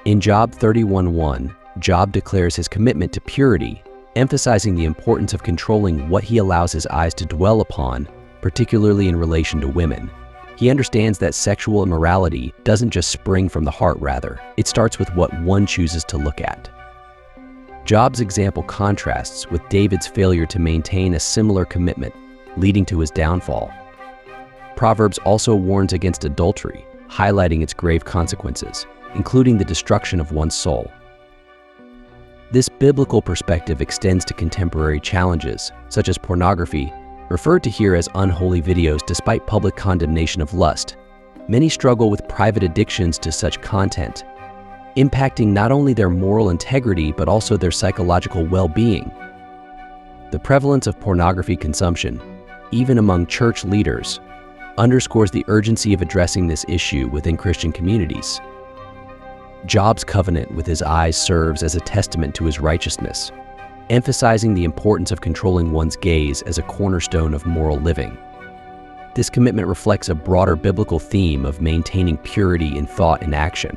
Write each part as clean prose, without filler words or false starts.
In Job 31:1, Job declares his commitment to purity, emphasizing the importance of controlling what he allows his eyes to dwell upon, particularly in relation to women. He understands that sexual immorality doesn't just spring from the heart, rather, it starts with what one chooses to look at. Job's example contrasts with David's failure to maintain a similar commitment, leading to his downfall. Proverbs also warns against adultery, highlighting its grave consequences, including the destruction of one's soul. This biblical perspective extends to contemporary challenges, such as pornography, referred to here as unholy videos despite public condemnation of lust. Many struggle with private addictions to such content, impacting not only their moral integrity but also their psychological well-being. The prevalence of pornography consumption, even among church leaders, underscores the urgency of addressing this issue within Christian communities. Job's covenant with his eyes serves as a testament to his righteousness, emphasizing the importance of controlling one's gaze as a cornerstone of moral living. This commitment reflects a broader biblical theme of maintaining purity in thought and action.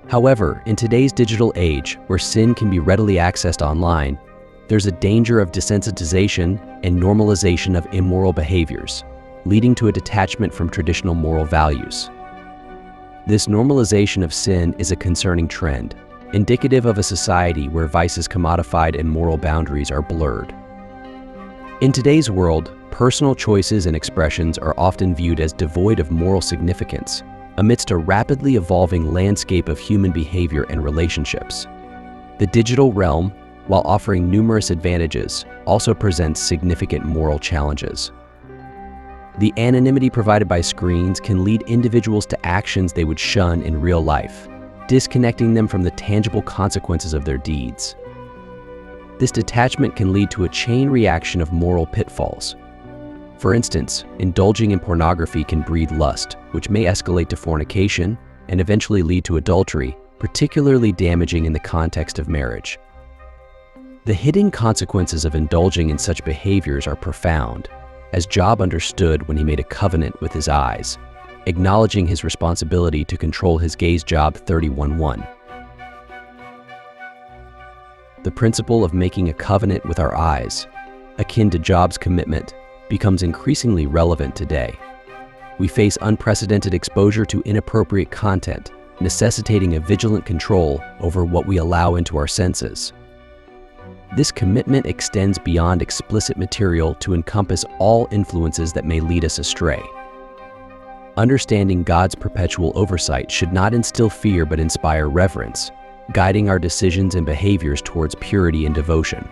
However, in today's digital age, where sin can be readily accessed online, there's a danger of desensitization and normalization of immoral behaviors, leading to a detachment from traditional moral values. This normalization of sin is a concerning trend, indicative of a society where vice is commodified and moral boundaries are blurred. In today's world, personal choices and expressions are often viewed as devoid of moral significance, amidst a rapidly evolving landscape of human behavior and relationships. The digital realm, while offering numerous advantages, also presents significant moral challenges. The anonymity provided by screens can lead individuals to actions they would shun in real life, disconnecting them from the tangible consequences of their deeds. This detachment can lead to a chain reaction of moral pitfalls. For instance, indulging in pornography can breed lust, which may escalate to fornication and eventually lead to adultery, particularly damaging in the context of marriage. The hidden consequences of indulging in such behaviors are profound, as Job understood when he made a covenant with his eyes, acknowledging his responsibility to control his gaze. Job 31:1. The principle of making a covenant with our eyes, akin to Job's commitment, becomes increasingly relevant today. We face unprecedented exposure to inappropriate content, necessitating a vigilant control over what we allow into our senses. This commitment extends beyond explicit material to encompass all influences that may lead us astray. Understanding God's perpetual oversight should not instill fear but inspire reverence, guiding our decisions and behaviors towards purity and devotion.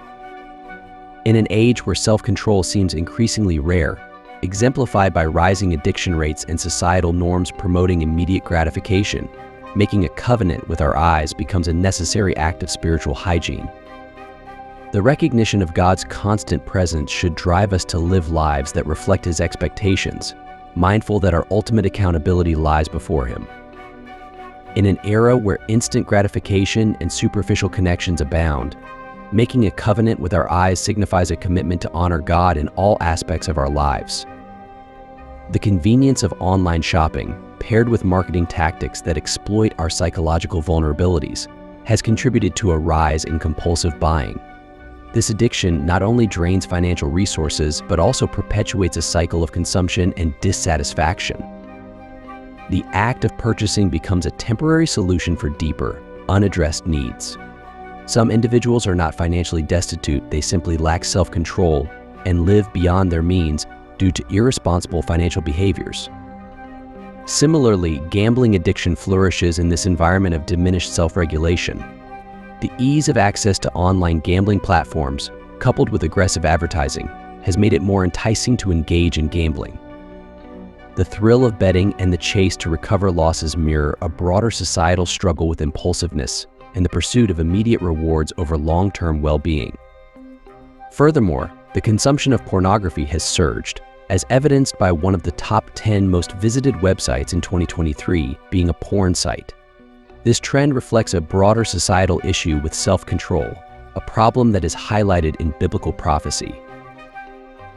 In an age where self-control seems increasingly rare, exemplified by rising addiction rates and societal norms promoting immediate gratification, making a covenant with our eyes becomes a necessary act of spiritual hygiene. The recognition of God's constant presence should drive us to live lives that reflect His expectations, mindful that our ultimate accountability lies before Him. In an era where instant gratification and superficial connections abound, making a covenant with our eyes signifies a commitment to honor God in all aspects of our lives. The convenience of online shopping, paired with marketing tactics that exploit our psychological vulnerabilities, has contributed to a rise in compulsive buying. This addiction not only drains financial resources, but also perpetuates a cycle of consumption and dissatisfaction. The act of purchasing becomes a temporary solution for deeper, unaddressed needs. Some individuals are not financially destitute, they simply lack self-control and live beyond their means due to irresponsible financial behaviors. Similarly, gambling addiction flourishes in this environment of diminished self-regulation. The ease of access to online gambling platforms, coupled with aggressive advertising, has made it more enticing to engage in gambling. The thrill of betting and the chase to recover losses mirror a broader societal struggle with impulsiveness and the pursuit of immediate rewards over long-term well-being. Furthermore, the consumption of pornography has surged, as evidenced by one of the top 10 most visited websites in 2023 being a porn site. This trend reflects a broader societal issue with self-control, a problem that is highlighted in biblical prophecy.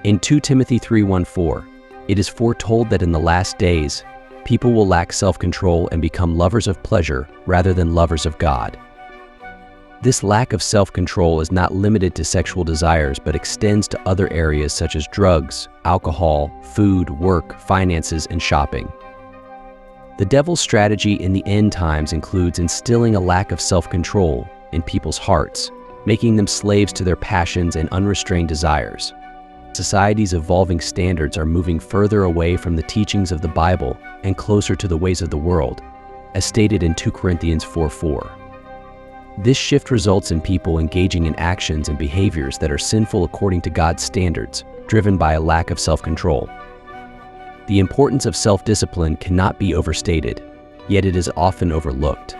In 2 Timothy 3:1-4, it is foretold that in the last days, people will lack self-control and become lovers of pleasure rather than lovers of God. This lack of self-control is not limited to sexual desires but extends to other areas such as drugs, alcohol, food, work, finances, and shopping. The devil's strategy in the end times includes instilling a lack of self-control in people's hearts, making them slaves to their passions and unrestrained desires. Society's evolving standards are moving further away from the teachings of the Bible and closer to the ways of the world, as stated in 2 Corinthians 4:4. This shift results in people engaging in actions and behaviors that are sinful according to God's standards, driven by a lack of self-control. The importance of self-discipline cannot be overstated, yet it is often overlooked.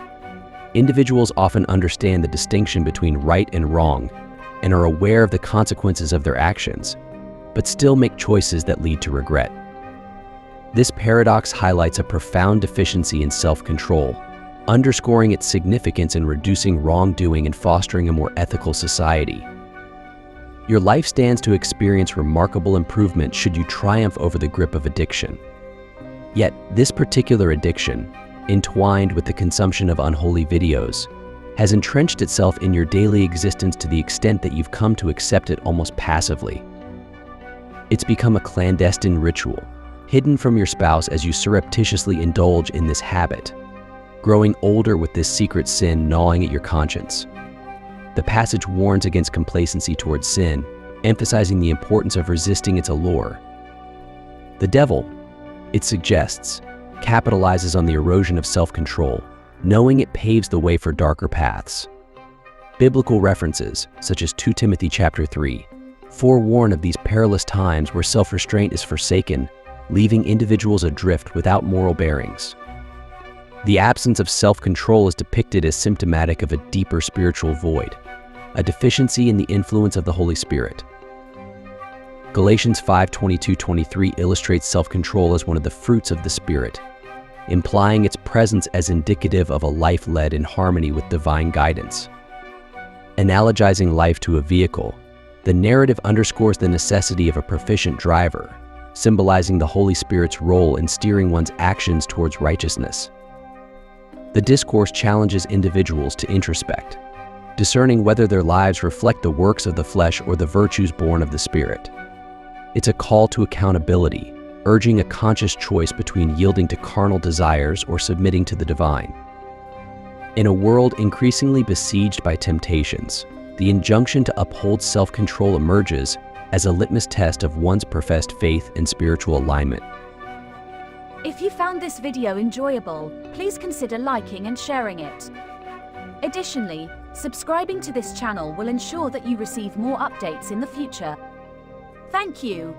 Individuals often understand the distinction between right and wrong and are aware of the consequences of their actions, but still make choices that lead to regret. This paradox highlights a profound deficiency in self-control, underscoring its significance in reducing wrongdoing and fostering a more ethical society. Your life stands to experience remarkable improvement should you triumph over the grip of addiction. Yet, this particular addiction, entwined with the consumption of unholy videos, has entrenched itself in your daily existence to the extent that you've come to accept it almost passively. It's become a clandestine ritual, hidden from your spouse as you surreptitiously indulge in this habit, growing older with this secret sin gnawing at your conscience. The passage warns against complacency towards sin, emphasizing the importance of resisting its allure. The devil, it suggests, capitalizes on the erosion of self-control, knowing it paves the way for darker paths. Biblical references, such as 2 Timothy chapter 3, forewarn of these perilous times where self-restraint is forsaken, leaving individuals adrift without moral bearings. The absence of self-control is depicted as symptomatic of a deeper spiritual void, a deficiency in the influence of the Holy Spirit. Galatians 5:22-23 illustrates self-control as one of the fruits of the Spirit, implying its presence as indicative of a life led in harmony with divine guidance. Analogizing life to a vehicle, the narrative underscores the necessity of a proficient driver, symbolizing the Holy Spirit's role in steering one's actions towards righteousness. The discourse challenges individuals to introspect, discerning whether their lives reflect the works of the flesh or the virtues born of the Spirit. It's a call to accountability, urging a conscious choice between yielding to carnal desires or submitting to the divine. In a world increasingly besieged by temptations, the injunction to uphold self-control emerges as a litmus test of one's professed faith and spiritual alignment. If you found this video enjoyable, please consider liking and sharing it. Additionally, subscribing to this channel will ensure that you receive more updates in the future. Thank you.